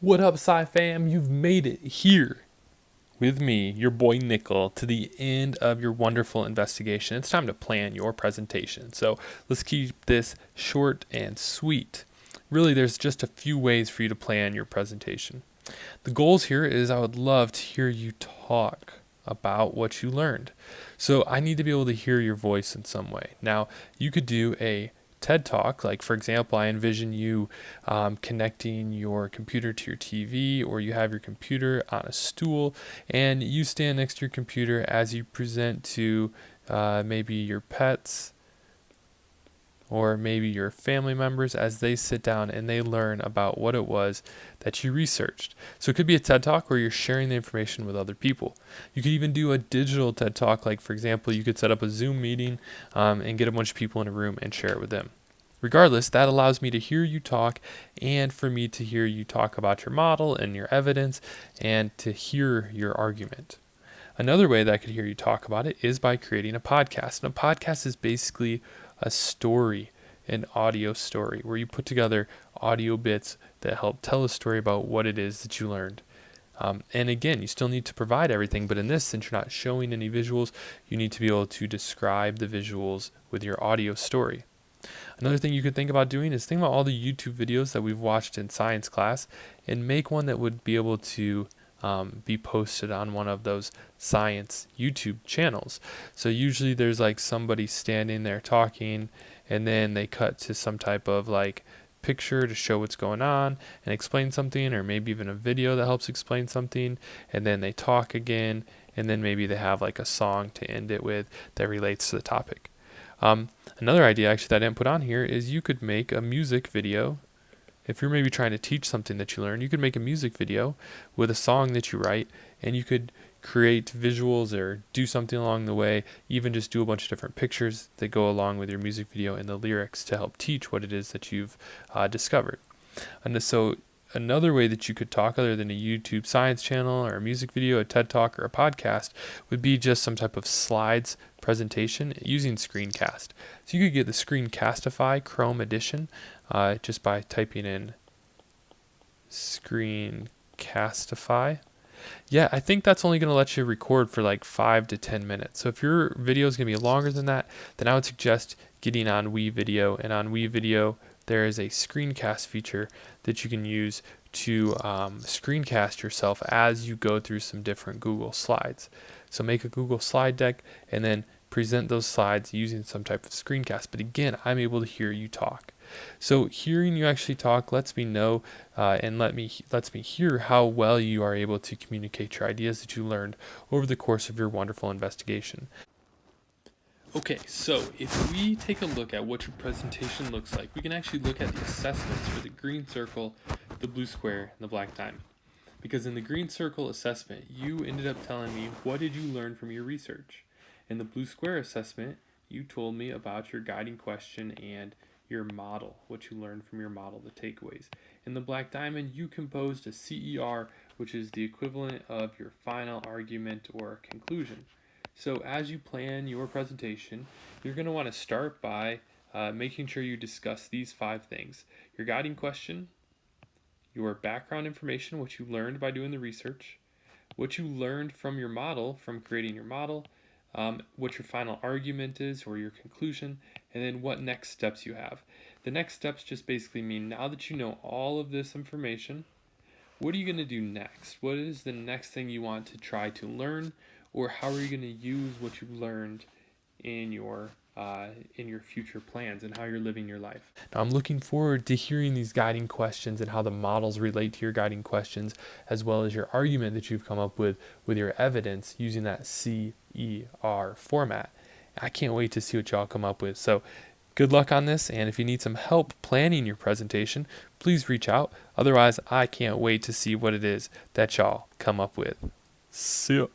What up, Sci Fam? You've made it here with me, your boy Nickel, to the end of your wonderful investigation. It's time to plan your presentation. So let's keep this short and sweet. Really, there's just a few ways for you to plan your presentation. The goals here is I would love to hear you talk about what you learned. So I need to be able to hear your voice in some way. Now, you could do a TED Talk. Like, for example, I envision you connecting your computer to your TV, or you have your computer on a stool and you stand next to your computer as you present to maybe your pets or maybe your family members as they sit down and they learn about what it was that you researched. So it could be a TED Talk where you're sharing the information with other people. You could even do a digital TED Talk, like for example, you could set up a Zoom meeting and get a bunch of people in a room and share it with them. Regardless, that allows me to hear you talk and for me to hear you talk about your model and your evidence and to hear your argument. Another way that I could hear you talk about it is by creating a podcast. And a podcast is basically a story, an audio story, where you put together audio bits that help tell a story about what it is that you learned. And again, you still need to provide everything, but in this, since you're not showing any visuals, you need to be able to describe the visuals with your audio story. Another thing you could think about doing is think about all the YouTube videos that we've watched in science class and make one that would be able to be posted on one of those science YouTube channels. So usually there's like somebody standing there talking and then they cut to some type of like picture to show what's going on and explain something, or maybe even a video that helps explain something, and then they talk again, and then maybe they have like a song to end it with that relates to the topic. Another idea actually that I didn't put on here is you could make a music video. If you're maybe trying to teach something that you learned, you could make a music video with a song that you write, and you could create visuals or do something along the way, even just do a bunch of different pictures that go along with your music video and the lyrics to help teach what it is that you've discovered. And so another way that you could talk other than a YouTube science channel or a music video, a TED Talk, or a podcast would be just some type of slides presentation using Screencast. So you could get the Screencastify Chrome edition just by typing in Screencastify. Yeah, I think that's only going to let you record for like 5 to 10 minutes. So if your video is going to be longer than that, then I would suggest getting on WeVideo. And on WeVideo, there is a screencast feature that you can use to screencast yourself as you go through some different Google Slides. So make a Google slide deck and then present those slides using some type of screencast. But again, I'm able to hear you talk. So hearing you actually talk lets me know and lets me hear how well you are able to communicate your ideas that you learned over the course of your wonderful investigation. Okay, so if we take a look at what your presentation looks like, we can actually look at the assessments for the green circle, the blue square, and the black diamond. Because in the green circle assessment, you ended up telling me what did you learn from your research. In the blue square assessment, you told me about your guiding question and your model, what you learned from your model, the takeaways. In the black diamond, you composed a CER, which is the equivalent of your final argument or conclusion. So as you plan your presentation, you're going to want to start by making sure you discuss these 5 things: your guiding question, your background information, what you learned by doing the research, what you learned from your model, from creating your model, what your final argument is or your conclusion, and then what next steps you have. The next steps just basically mean now that you know all of this information, what are you going to do next? What is the next thing you want to try to learn, or how are you going to use what you learned in your future plans and how you're living your life? Now, I'm looking forward to hearing these guiding questions and how the models relate to your guiding questions, as well as your argument that you've come up with your evidence using that CER format. I can't wait to see what y'all come up with. So good luck on this, and if you need some help planning your presentation, please reach out. Otherwise, I can't wait to see what it is that y'all come up with. See ya.